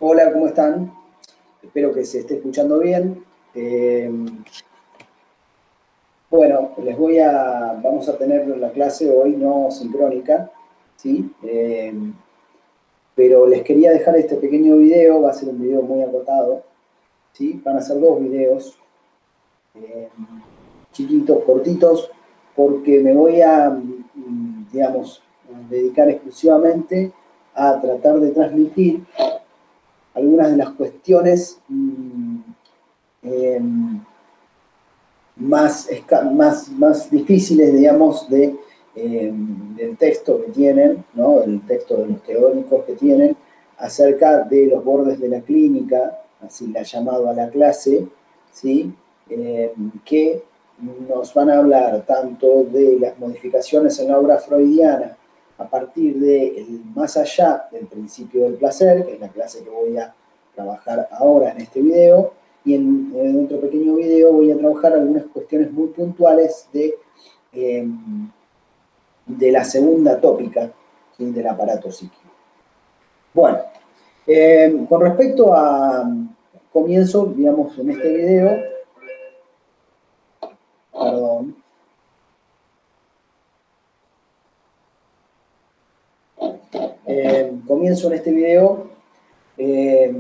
Hola, ¿cómo están? Espero que se esté escuchando bien. Bueno, vamos a tener la clase hoy no sincrónica, ¿sí? Pero les quería dejar este pequeño video, va a ser un video muy acotado, ¿sí? Van a ser dos videos, eh, chiquitos, cortitos, porque me voy a, digamos, dedicar exclusivamente a tratar de transmitir algunas de las cuestiones eh, más difíciles, digamos, del texto que tienen, ¿no? Del texto de los teóricos que tienen, acerca de los bordes de la clínica, así la ha llamado a la clase, ¿sí? Que nos van a hablar tanto de las modificaciones en la obra freudiana a partir de más allá del principio del placer, que es la clase que voy a trabajar ahora en este video, y en otro pequeño video voy a trabajar algunas cuestiones muy puntuales de la segunda tópica, ¿sí? Del aparato psíquico. Bueno, con respecto a comienzo, digamos, en este video, perdón, comienzo en este video eh,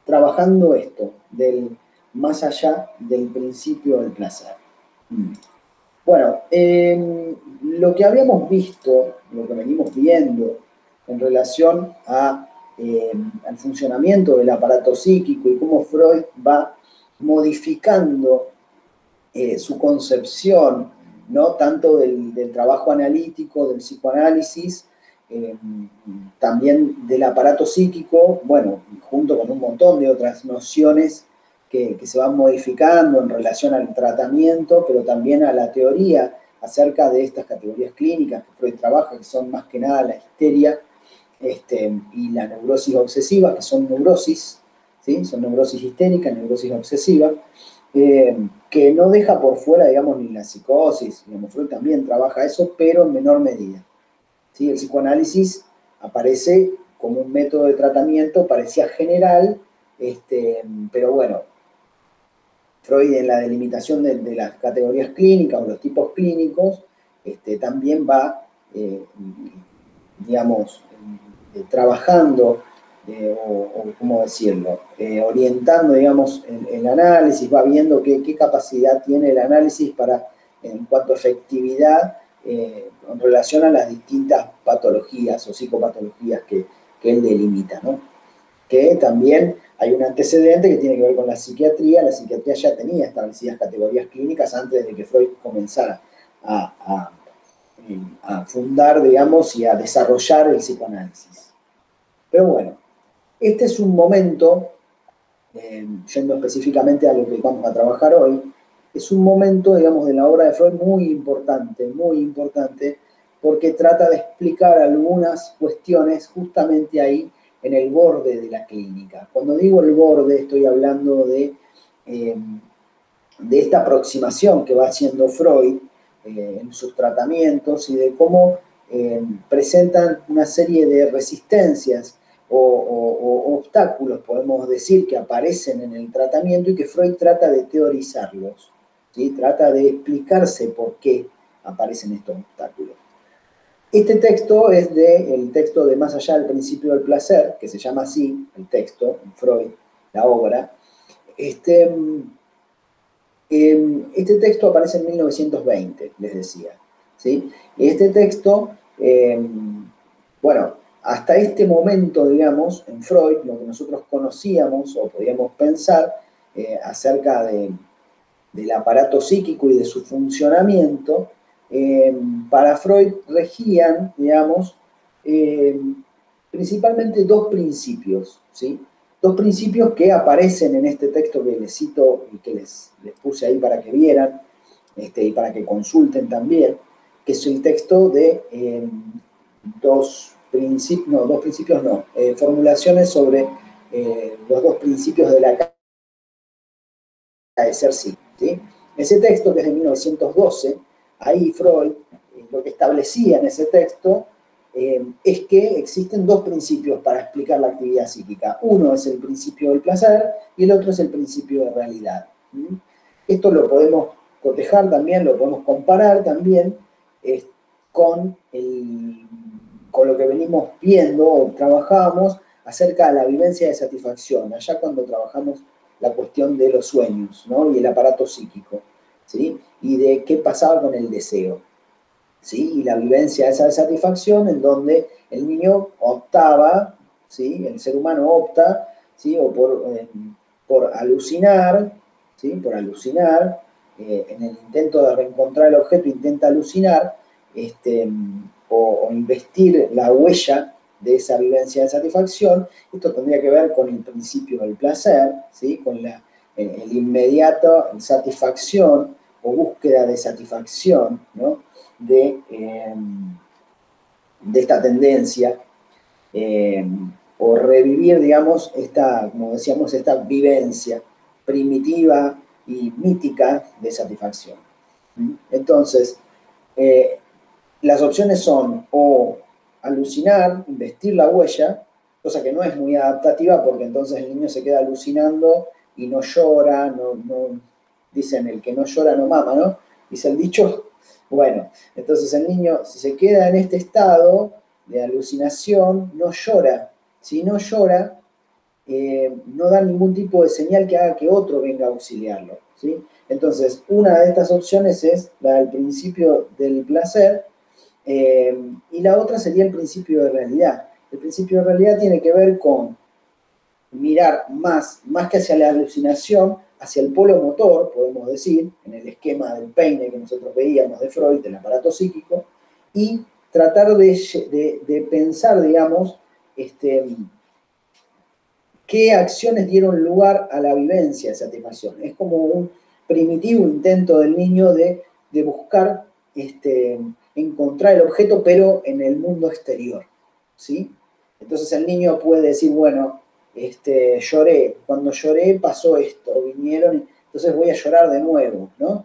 trabajando esto, del más allá del principio del placer. Bueno, lo que habíamos visto, lo que venimos viendo en relación al funcionamiento del aparato psíquico y cómo Freud va modificando su concepción, ¿no? Tanto del trabajo analítico, del psicoanálisis, eh, también del aparato psíquico, bueno, junto con un montón de otras nociones que se van modificando en relación al tratamiento, pero también a la teoría acerca de estas categorías clínicas que Freud trabaja, que son más que nada la histeria y la neurosis obsesiva, que son neurosis, ¿sí? Son neurosis histérica, neurosis obsesiva, que no deja por fuera, digamos, ni la psicosis, digamos, Freud también trabaja eso, pero en menor medida. ¿Sí? El psicoanálisis aparece como un método de tratamiento, parecía general, pero bueno, Freud en la delimitación de las categorías clínicas o los tipos clínicos, también va, digamos, trabajando, o cómo decirlo, orientando, digamos, el análisis, va viendo qué capacidad tiene el análisis en cuanto a efectividad, en relación a las distintas patologías o psicopatologías que él delimita, ¿no? Que también hay un antecedente que tiene que ver con la psiquiatría ya tenía establecidas categorías clínicas antes de que Freud comenzara a, a, a fundar, digamos, y a desarrollar el psicoanálisis. Pero bueno, este es un momento, yendo específicamente a lo que vamos a trabajar hoy, es un momento, digamos, de la obra de Freud muy importante, porque trata de explicar algunas cuestiones justamente ahí en el borde de la clínica. Cuando digo el borde, estoy hablando de esta aproximación que va haciendo Freud en sus tratamientos y de cómo presentan una serie de resistencias o obstáculos, podemos decir, que aparecen en el tratamiento y que Freud trata de teorizarlos, ¿sí? Trata de explicarse por qué aparecen estos obstáculos. Este texto es el texto de Más allá del principio del placer, que se llama así, el texto, Freud, la obra. Este texto aparece en 1920, les decía, ¿sí? Y este texto, bueno, hasta este momento, digamos, en Freud, lo que nosotros conocíamos o podíamos pensar acerca del aparato psíquico y de su funcionamiento, para Freud regían, digamos, eh, principalmente dos principios, ¿sí? Dos principios que aparecen en este texto que les cito y que les puse ahí para que vieran y para que consulten también, que es el texto de formulaciones sobre los dos principios de la de ser sí, ¿sí? Ese texto, que es de 1912, ahí Freud lo que establecía en ese texto es que existen dos principios para explicar la actividad psíquica. Uno es el principio del placer y el otro es el principio de realidad. Esto lo podemos cotejar también, lo podemos comparar también con, con lo que venimos viendo o trabajamos acerca de la vivencia de satisfacción, allá cuando trabajamos la cuestión de los sueños, ¿no? Y el aparato psíquico, ¿sí? Y de qué pasaba con el deseo, ¿sí? Y la vivencia de esa satisfacción en donde el niño optaba, ¿sí? El ser humano opta, ¿sí? O por alucinar, ¿sí? Por alucinar, en el intento de reencontrar el objeto intenta alucinar, o investir la huella de esa vivencia de satisfacción. Esto tendría que ver con el principio del placer, ¿sí? Con el inmediato satisfacción o búsqueda de satisfacción, ¿no? de esta tendencia, o revivir, digamos, como decíamos, esta vivencia primitiva y mítica de satisfacción. Entonces, las opciones son o alucinar, investir la huella, cosa que no es muy adaptativa porque entonces el niño se queda alucinando y no llora, dicen el que no llora no mama, ¿no? Dice el dicho. Bueno, entonces el niño, si se queda en este estado de alucinación, no llora. Si no llora, no da ningún tipo de señal que haga que otro venga a auxiliarlo, ¿sí? Entonces, una de estas opciones es la del principio del placer, y la otra sería el principio de realidad. El principio de realidad tiene que ver con mirar más que hacia la alucinación, hacia el polo motor, podemos decir, en el esquema del peine que nosotros veíamos de Freud, del aparato psíquico, y tratar de pensar, digamos, qué acciones dieron lugar a la vivencia de satisfacción. Es como un primitivo intento del niño de buscar encontrar el objeto, pero en el mundo exterior, ¿sí? Entonces el niño puede decir, bueno, lloré, cuando lloré pasó esto, vinieron, entonces voy a llorar de nuevo, ¿no?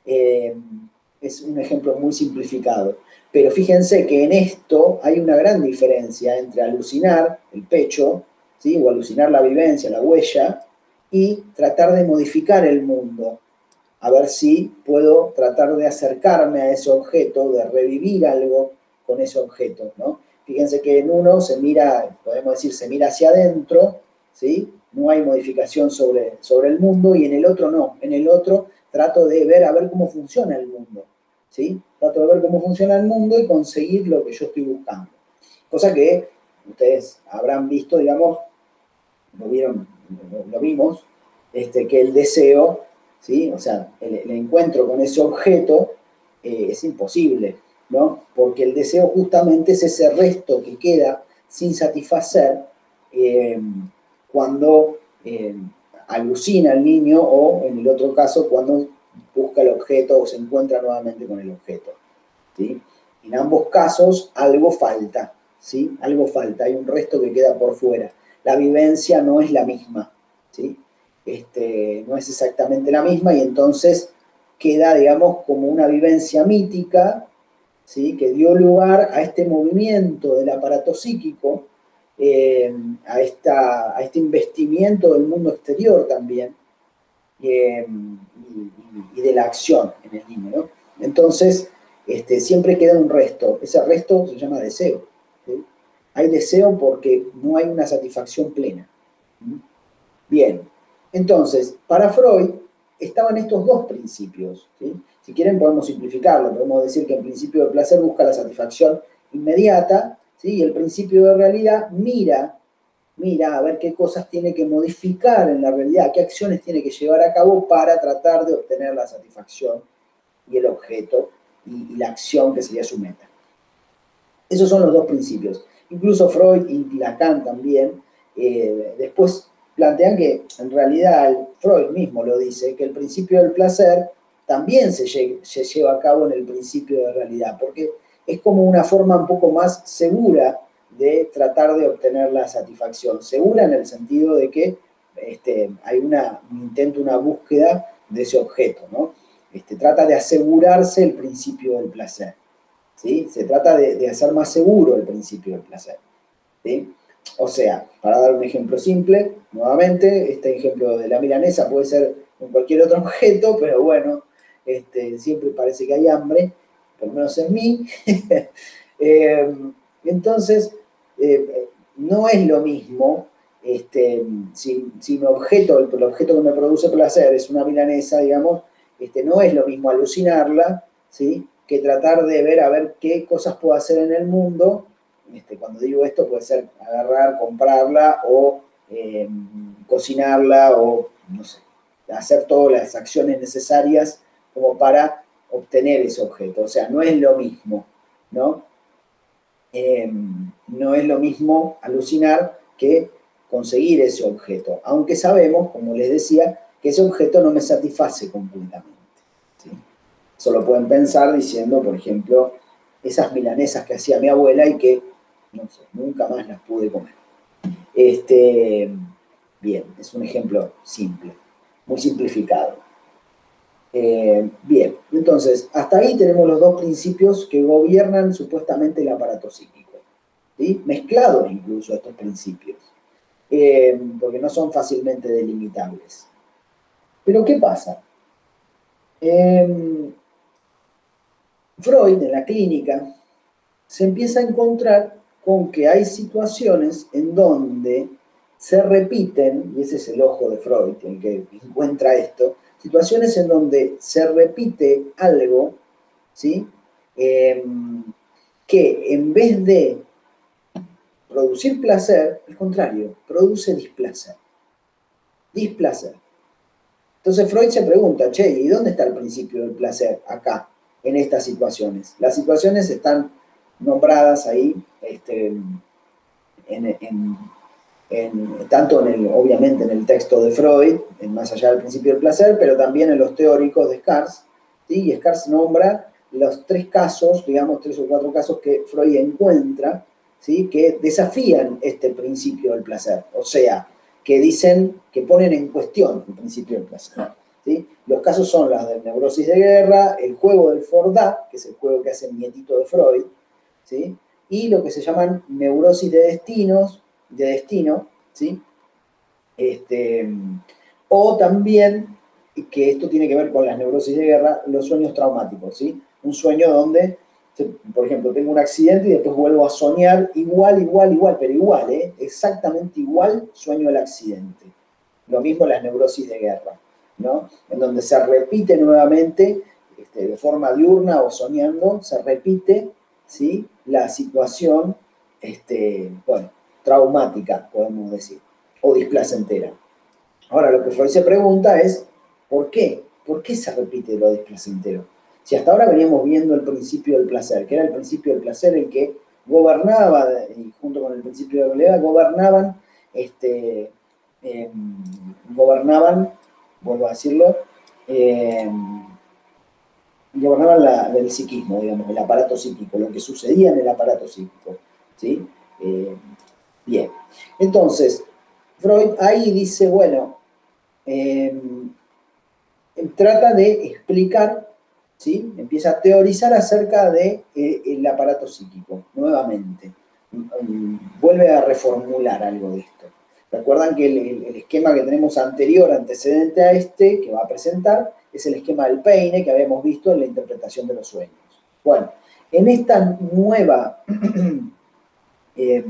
Es un ejemplo muy simplificado. Pero fíjense que en esto hay una gran diferencia entre alucinar el pecho, ¿sí? O alucinar la vivencia, la huella, y tratar de modificar el mundo, a ver si puedo tratar de acercarme a ese objeto, de revivir algo con ese objeto, ¿no? Fíjense que en uno se mira, podemos decir, se mira hacia adentro, ¿sí? No hay modificación sobre el mundo, y en el otro no. En el otro trato de ver, a ver cómo funciona el mundo, ¿sí? Trato de ver cómo funciona el mundo y conseguir lo que yo estoy buscando. Cosa que ustedes habrán visto, digamos, lo vimos, que el deseo, ¿sí? O sea, el encuentro con ese objeto es imposible, ¿no? Porque el deseo justamente es ese resto que queda sin satisfacer, cuando alucina el niño, o en el otro caso cuando busca el objeto o se encuentra nuevamente con el objeto, ¿sí? En ambos casos algo falta, ¿sí? Algo falta, hay un resto que queda por fuera. La vivencia no es la misma, ¿sí? No es exactamente la misma, y entonces queda, digamos, como una vivencia mítica, ¿sí? Que dio lugar a este movimiento del aparato psíquico, a este investimiento del mundo exterior también, y de la acción en el niño, ¿no? Entonces, siempre queda un resto. Ese resto se llama deseo, ¿sí? Hay deseo porque no hay una satisfacción plena. Bien, entonces, para Freud estaban estos dos principios, ¿sí? Si quieren podemos simplificarlo, podemos decir que el principio de placer busca la satisfacción inmediata, ¿sí? Y el principio de realidad mira a ver qué cosas tiene que modificar en la realidad, qué acciones tiene que llevar a cabo para tratar de obtener la satisfacción y el objeto y la acción que sería su meta. Esos son los dos principios. Incluso Freud y Lacan también después plantean que en realidad Freud mismo lo dice, que el principio del placer también se lleva a cabo en el principio de realidad, porque es como una forma un poco más segura de tratar de obtener la satisfacción. Segura en el sentido de que hay un intento, una búsqueda de ese objeto, ¿no? Trata de asegurarse el principio del placer, ¿sí? Se trata de hacer más seguro el principio del placer, ¿sí? O sea, para dar un ejemplo simple, nuevamente, este ejemplo de la milanesa puede ser con cualquier otro objeto, pero bueno, siempre parece que hay hambre, por lo menos en mí. Eh, entonces, no es lo mismo, si mi objeto, el objeto que me produce placer es una milanesa, digamos, no es lo mismo alucinarla, ¿sí? Que tratar de ver a ver qué cosas puedo hacer en el mundo. Cuando digo esto puede ser agarrar, comprarla o cocinarla o, no sé, hacer todas las acciones necesarias como para obtener ese objeto. O sea, no es lo mismo, ¿no? No es lo mismo alucinar que conseguir ese objeto, aunque sabemos, como les decía, que ese objeto no me satisface completamente, ¿sí? Eso lo pueden pensar diciendo, por ejemplo, esas milanesas que hacía mi abuela y que, no sé, nunca más las pude comer. Bien, es un ejemplo simple, muy simplificado. Bien, entonces, hasta ahí tenemos los dos principios que gobiernan supuestamente el aparato psíquico, ¿sí? Mezclados incluso estos principios, porque no son fácilmente delimitables. Pero ¿qué pasa? Freud, en la clínica, se empieza a encontrar con que hay situaciones en donde se repiten, y ese es el ojo de Freud, el que encuentra esto, situaciones en donde se repite algo, ¿sí? Eh, que en vez de producir placer, al contrario, produce displacer. Displacer. Entonces Freud se pregunta, che, ¿y dónde está el principio del placer acá, en estas situaciones? Las situaciones están nombradas ahí, tanto obviamente en el texto de Freud, Más allá del principio del placer, pero también en los teóricos de Scars, ¿sí? Y Scars nombra los tres casos, digamos, 3 o 4 casos que Freud encuentra, ¿sí? Que desafían este principio del placer, o sea, que dicen, que ponen en cuestión el principio del placer, ¿sí? Los casos son las de neurosis de guerra, el juego del Fordá, que es el juego que hace el nietito de Freud, ¿sí? Y lo que se llaman neurosis de destino, ¿sí? O también, que esto tiene que ver con las neurosis de guerra, los sueños traumáticos, ¿sí? Un sueño donde, por ejemplo, tengo un accidente y después vuelvo a soñar igual, pero igual, exactamente igual sueño el accidente. Lo mismo las neurosis de guerra, ¿no? En donde se repite nuevamente, de forma diurna o soñando, se repite, ¿sí? La situación, bueno, traumática, podemos decir, o displacentera. Ahora, lo que Freud se pregunta es, ¿por qué? ¿Por qué se repite lo displacentero? Si hasta ahora veníamos viendo el principio del placer, que era el principio del placer el que gobernaba, y junto con el principio de la realidad, eh, gobernaban, vuelvo a decirlo, eh, gobernaban el psiquismo, digamos, el aparato psíquico, lo que sucedía en el aparato psíquico, ¿sí? Eh, bien, entonces, Freud ahí dice, bueno, eh, trata de explicar, ¿sí? Empieza a teorizar acerca de, el aparato psíquico, nuevamente. Vuelve a reformular algo de esto. Recuerdan que el esquema que tenemos anterior, antecedente a este, que va a presentar, es el esquema del peine que habíamos visto en la interpretación de los sueños. Bueno, en esta nueva, eh,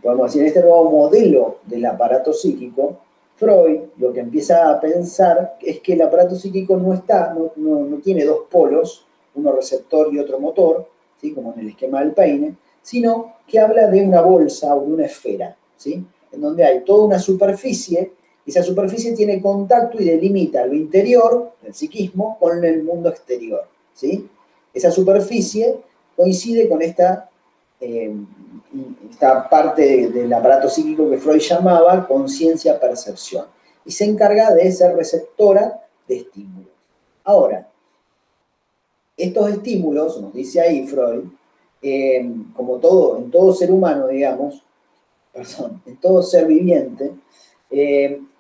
podemos decir, en este nuevo modelo del aparato psíquico, Freud lo que empieza a pensar es que el aparato psíquico no tiene dos polos, uno receptor y otro motor, ¿sí? Como en el esquema del peine, sino que habla de una bolsa o de una esfera, ¿sí? En donde hay toda una superficie, y esa superficie tiene contacto y delimita lo interior, el psiquismo, con el mundo exterior, ¿sí? Esa superficie coincide con esta parte del aparato psíquico que Freud llamaba conciencia-percepción, y se encarga de ser receptora de estímulos. Ahora, estos estímulos, nos dice ahí Freud, como todo, en todo ser humano, digamos, en todo ser viviente,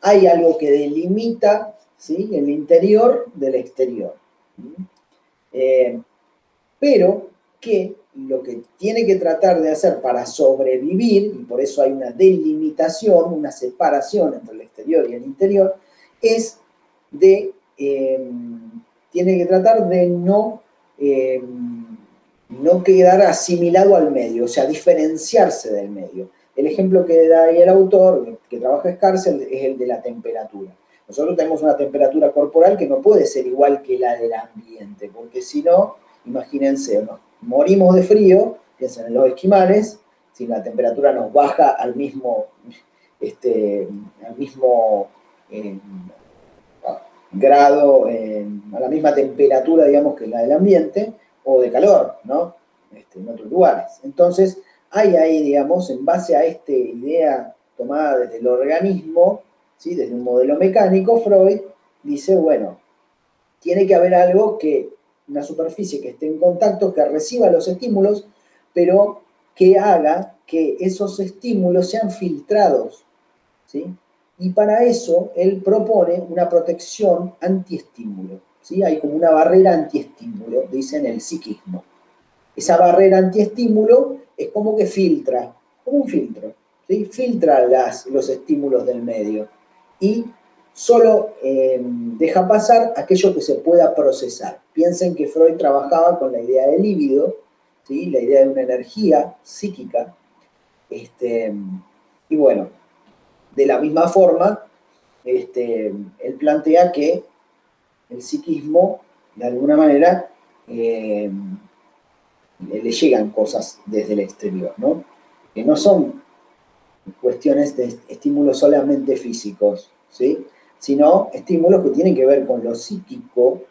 hay algo que delimita, ¿sí? El interior del exterior. Pero que lo que tiene que tratar de hacer para sobrevivir, y por eso hay una delimitación, una separación entre el exterior y el interior, es de, tiene que tratar de no quedar asimilado al medio, o sea, diferenciarse del medio. El ejemplo que da ahí el autor, que trabaja Scarcel, es el de la temperatura. Nosotros tenemos una temperatura corporal que no puede ser igual que la del ambiente, porque si no, imagínense, ¿no? Morimos de frío, piensen en los esquimales, si la temperatura nos baja al mismo, eh, grado, a la misma temperatura, digamos, que la del ambiente, o de calor, ¿no? En otros lugares. Entonces, hay ahí, digamos, en base a esta idea tomada desde el organismo, ¿sí? Desde un modelo mecánico, Freud dice, bueno, tiene que haber algo que, una superficie que esté en contacto, que reciba los estímulos, pero que haga que esos estímulos sean filtrados, ¿sí? Y para eso él propone una protección antiestímulo, ¿sí? Hay como una barrera antiestímulo, dice en el psiquismo. Esa barrera antiestímulo es como que filtra, como un filtro, ¿sí? Filtra los estímulos del medio y solo deja pasar aquello que se pueda procesar. Piensen que Freud trabajaba con la idea del líbido, ¿sí? La idea de una energía psíquica. Y bueno, de la misma forma, él plantea que el psiquismo, de alguna manera, le llegan cosas desde el exterior, ¿no? Que no son cuestiones de estímulos solamente físicos, ¿sí? Sino estímulos que tienen que ver con lo psíquico,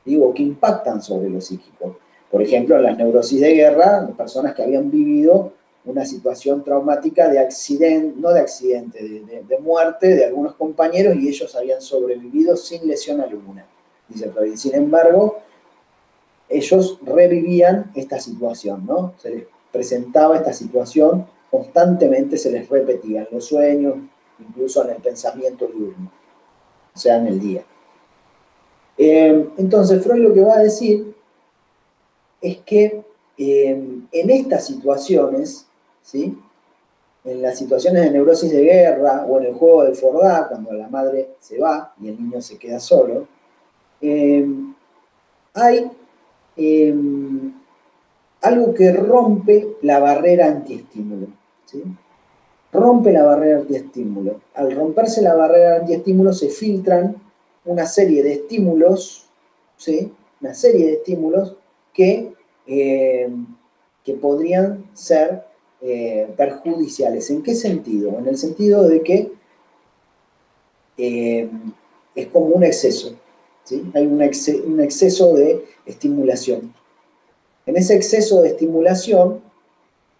digo, que impactan sobre lo psíquico. Por ejemplo, en las neurosis de guerra, las personas que habían vivido una situación traumática de accidente, no de accidente, de muerte de algunos compañeros y ellos habían sobrevivido sin lesión alguna, dice Freud. Sin embargo, ellos revivían esta situación, ¿no? Se les presentaba esta situación, constantemente se les repetía en los sueños, incluso en el pensamiento diurno, o sea, en el día. Entonces, Freud lo que va a decir es que en estas situaciones, ¿sí? En las situaciones de neurosis de guerra o en el juego del Fordá, cuando la madre se va y el niño se queda solo, hay algo que rompe la barrera antiestímulo, ¿sí? Rompe la barrera antiestímulo. Al romperse la barrera antiestímulo se filtran una serie de estímulos, ¿sí? Una serie de estímulos que podrían ser perjudiciales. ¿En qué sentido? En el sentido de que es como un exceso, ¿sí? Hay un exceso de estimulación. En ese exceso de estimulación,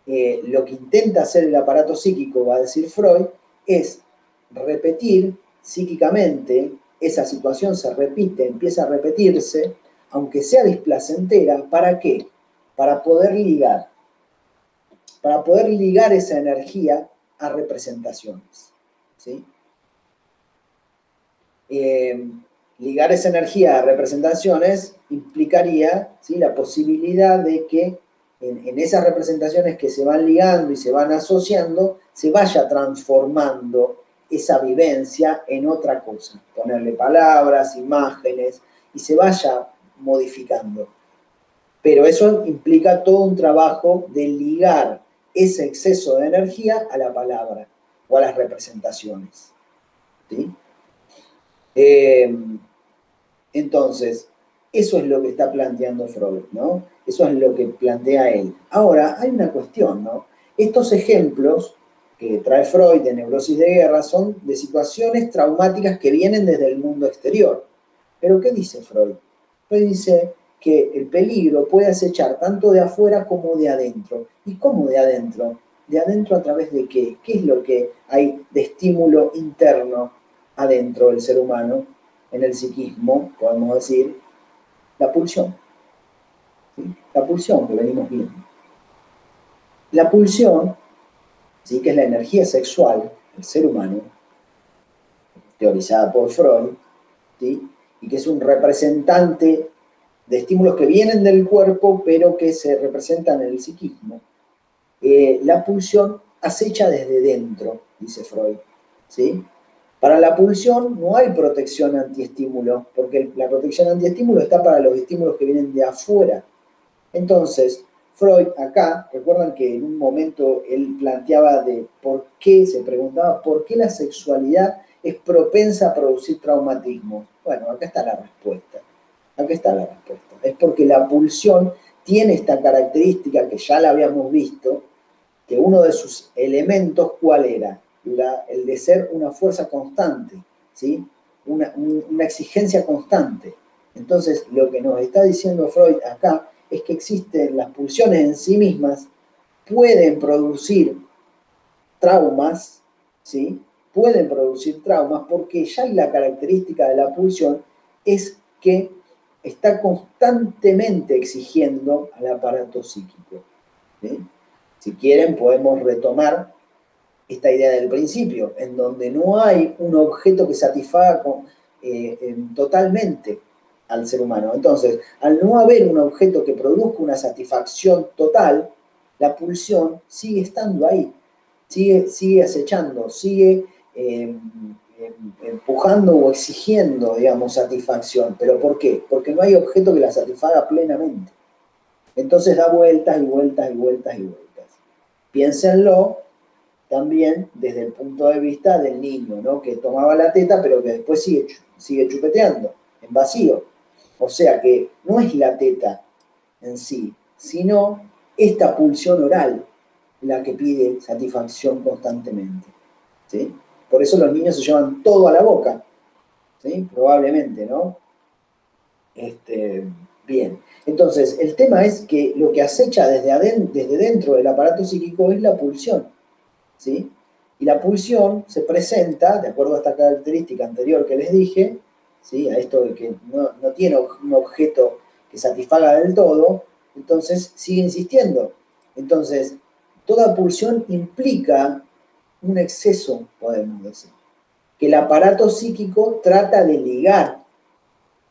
lo que intenta hacer el aparato psíquico, va a decir Freud, es repetir psíquicamente, esa situación se repite, empieza a repetirse, aunque sea displacentera, ¿para qué? Para poder ligar esa energía a representaciones, ¿sí? Ligar esa energía a representaciones implicaría, ¿sí? La posibilidad de que en esas representaciones que se van ligando y se van asociando, se vaya transformando esa vivencia en otra cosa. Ponerle palabras, imágenes, y se vaya modificando. Pero eso implica todo un trabajo de ligar ese exceso de energía a la palabra o a las representaciones, ¿sí? Entonces, eso es lo que está planteando Freud, ¿no? Eso es lo que plantea él. Ahora, hay una cuestión, ¿no? Estos ejemplos que trae Freud de neurosis de guerra son de situaciones traumáticas que vienen desde el mundo exterior. Pero ¿qué dice Freud? Freud dice que el peligro puede acechar tanto de afuera como de adentro. ¿Y cómo de adentro? ¿De adentro a través de qué? ¿Qué es lo que hay de estímulo interno adentro del ser humano? En el psiquismo, podemos decir, la pulsión. ¿Sí? La pulsión que venimos viendo. La pulsión, ¿sí? Que es la energía sexual del ser humano, teorizada por Freud, ¿sí? Y que es un representante de estímulos que vienen del cuerpo, pero que se representan en el psiquismo. La pulsión acecha desde dentro, dice Freud, ¿sí? Para la pulsión no hay protección antiestímulo, porque la protección antiestímulo está para los estímulos que vienen de afuera. Entonces, Freud acá, recuerdan que en un momento él planteaba de por qué, se preguntaba por qué la sexualidad es propensa a producir traumatismo. Bueno, acá está la respuesta. Acá está la respuesta. Es porque la pulsión tiene esta característica que ya la habíamos visto, que uno de sus elementos, ¿cuál era? El de ser una fuerza constante, ¿sí? Una exigencia constante. Entonces, lo que nos está diciendo Freud acá es que existen las pulsiones en sí mismas, pueden producir traumas, ¿sí? Pueden producir traumas porque ya la característica de la pulsión es que está constantemente exigiendo al aparato psíquico, ¿sí? Si quieren, podemos retomar esta idea del principio, en donde no hay un objeto que satisfaga totalmente al ser humano. Entonces, al no haber un objeto que produzca una satisfacción total, la pulsión sigue estando ahí, sigue acechando, sigue empujando o exigiendo, digamos, satisfacción. ¿Pero por qué? Porque no hay objeto que la satisfaga plenamente. Entonces da vueltas y vueltas y vueltas y vueltas. Piénsenlo también desde el punto de vista del niño, ¿no? Que tomaba la teta, pero que después sigue chupeteando, en vacío. O sea que no es la teta en sí, sino esta pulsión oral la que pide satisfacción constantemente, ¿sí? Por eso los niños se llevan todo a la boca, ¿sí? Probablemente, ¿no? Bien. Entonces, el tema es que lo que acecha desde dentro del aparato psíquico es la pulsión, ¿sí? Y la pulsión se presenta, de acuerdo a esta característica anterior que les dije, ¿sí? A esto de que no tiene un objeto que satisfaga del todo, entonces sigue insistiendo. Entonces, toda pulsión implica un exceso, podemos decir, que el aparato psíquico trata de ligar,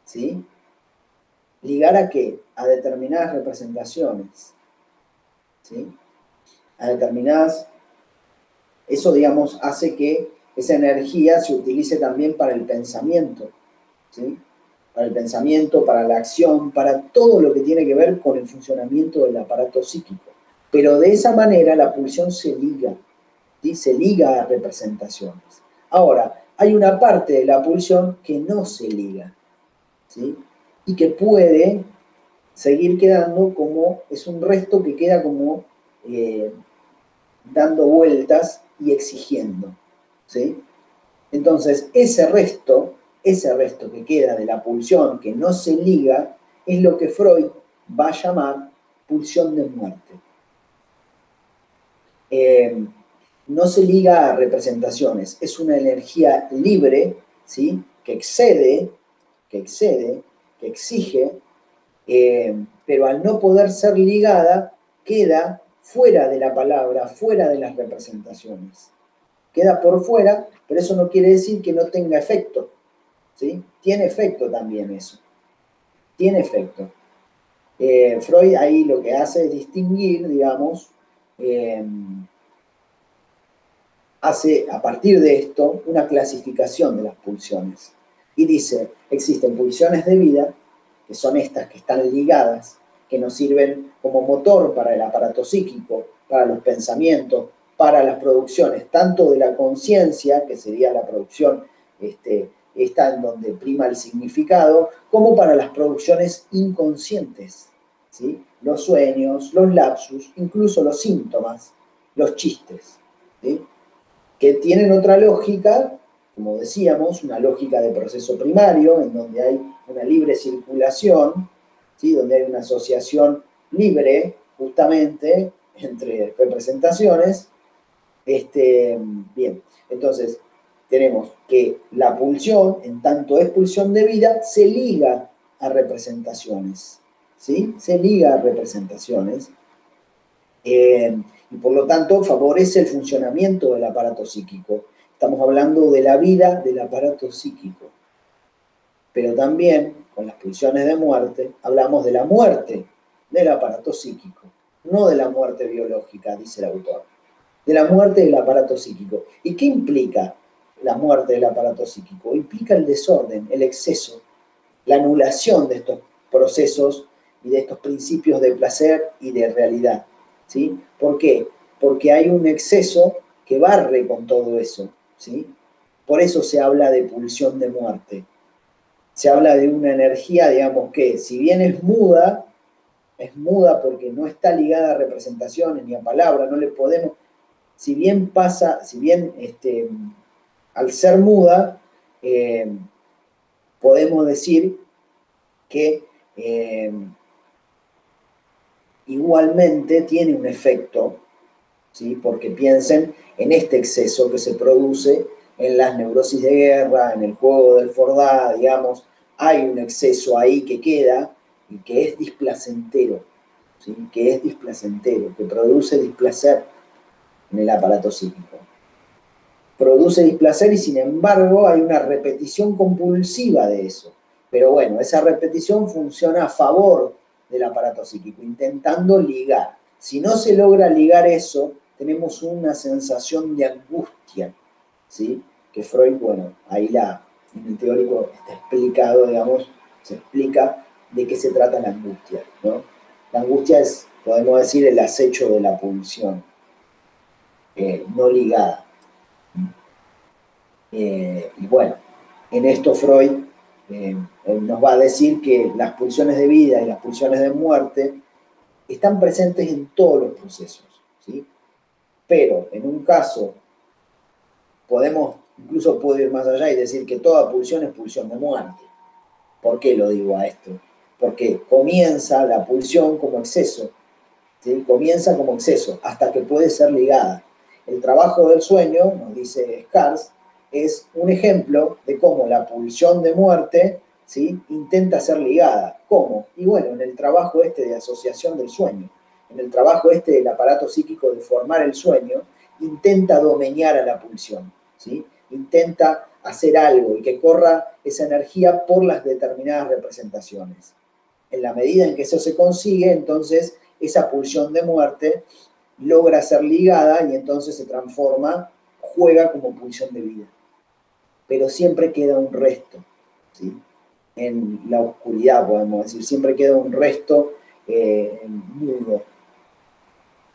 ¿sí? ¿Ligar a qué? A determinadas representaciones, ¿sí? A determinadas. Eso, digamos, hace que esa energía se utilice también para el pensamiento, ¿sí? Para el pensamiento, para la acción, para todo lo que tiene que ver con el funcionamiento del aparato psíquico. Pero de esa manera la pulsión se liga, ¿sí? Se liga a representaciones. Ahora, hay una parte de la pulsión que no se liga, ¿sí? Y que puede seguir quedando como, es un resto que queda como dando vueltas y exigiendo, ¿sí? Entonces, ese resto que queda de la pulsión que no se liga, es lo que Freud va a llamar pulsión de muerte. No se liga a representaciones, es una energía libre, ¿sí? Que excede, que exige, pero al no poder ser ligada, queda fuera de la palabra, fuera de las representaciones. Queda por fuera, pero eso no quiere decir que no tenga efecto, ¿sí? Tiene efecto también eso, tiene efecto. Freud ahí lo que hace es distinguir, digamos, hace a partir de esto una clasificación de las pulsiones. Y dice, existen pulsiones de vida, que son estas que están ligadas, que nos sirven como motor para el aparato psíquico, para los pensamientos, para las producciones, tanto de la conciencia, que sería la producción esta en donde prima el significado, como para las producciones inconscientes, ¿sí? Los sueños, los lapsus, incluso los síntomas, los chistes, ¿sí? Que tienen otra lógica, como decíamos, una lógica de proceso primario, en donde hay una libre circulación, ¿sí? Donde hay una asociación libre, justamente, entre representaciones. Bien, entonces, tenemos que la pulsión, en tanto es pulsión de vida, se liga a representaciones, ¿sí? Se liga a representaciones. Y por lo tanto favorece el funcionamiento del aparato psíquico. Estamos hablando de la vida del aparato psíquico. Pero también, con las pulsiones de muerte, hablamos de la muerte del aparato psíquico, no de la muerte biológica, dice el autor, de la muerte del aparato psíquico. ¿Y qué implica la muerte del aparato psíquico? Implica el desorden, el exceso, la anulación de estos procesos y de estos principios de placer y de realidad. ¿Sí? ¿Por qué? Porque hay un exceso que barre con todo eso. ¿Sí? Por eso se habla de pulsión de muerte. Se habla de una energía, digamos, que si bien es muda porque no está ligada a representaciones ni a palabras, no le podemos, si bien pasa, si bien al ser muda, eh, podemos decir que igualmente tiene un efecto, ¿sí? Porque piensen en este exceso que se produce en las neurosis de guerra, en el juego del Fordá, digamos, hay un exceso ahí que queda y que es displacentero, ¿sí? Que es displacentero, que produce displacer en el aparato psíquico. Produce displacer y sin embargo hay una repetición compulsiva de eso. Pero bueno, esa repetición funciona a favor del aparato psíquico, intentando ligar. Si no se logra ligar eso, tenemos una sensación de angustia, ¿sí? Que Freud, bueno, ahí en el teórico está explicado, digamos, se explica de qué se trata la angustia, ¿no? La angustia es, podemos decir, el acecho de la pulsión, no ligada. Y bueno, en esto Freud nos va a decir que las pulsiones de vida y las pulsiones de muerte están presentes en todos los procesos, ¿sí? Pero en un caso incluso puedo ir más allá y decir que toda pulsión es pulsión de muerte. ¿Por qué lo digo a esto? Porque comienza la pulsión como exceso, ¿sí? Comienza como exceso hasta que puede ser ligada. El trabajo del sueño, nos dice Scars, es un ejemplo de cómo la pulsión de muerte, ¿sí? Intenta ser ligada. ¿Cómo? Y bueno, en el trabajo de asociación del sueño, en el trabajo del aparato psíquico de formar el sueño, intenta domeñar a la pulsión, ¿sí? Intenta hacer algo y que corra esa energía por las determinadas representaciones. En la medida en que eso se consigue, entonces esa pulsión de muerte logra ser ligada y entonces se transforma, juega como pulsión de vida. Pero siempre queda un resto, ¿sí? En la oscuridad, podemos decir, siempre queda un resto mudo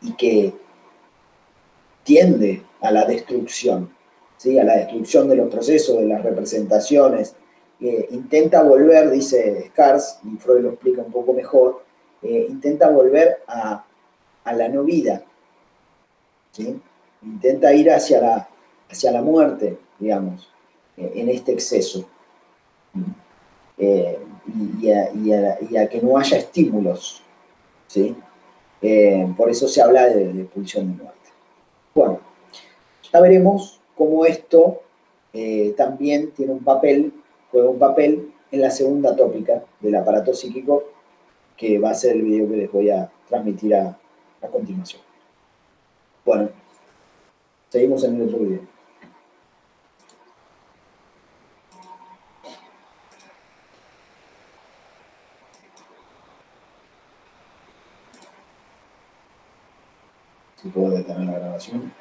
y que tiende a la destrucción, ¿sí? A la destrucción de los procesos, de las representaciones. Intenta volver, dice Scars, y Freud lo explica un poco mejor, intenta volver a la no vida, ¿sí? Intenta ir hacia la muerte, digamos, en este exceso. Eh, y a que no haya estímulos, ¿sí? Por eso se habla de pulsión de muerte. Bueno, ya veremos cómo esto también tiene un papel, juega un papel en la segunda tópica del aparato psíquico, que va a ser el video que les voy a transmitir a continuación. Bueno, seguimos en el otro video. Si puedo detener la grabación.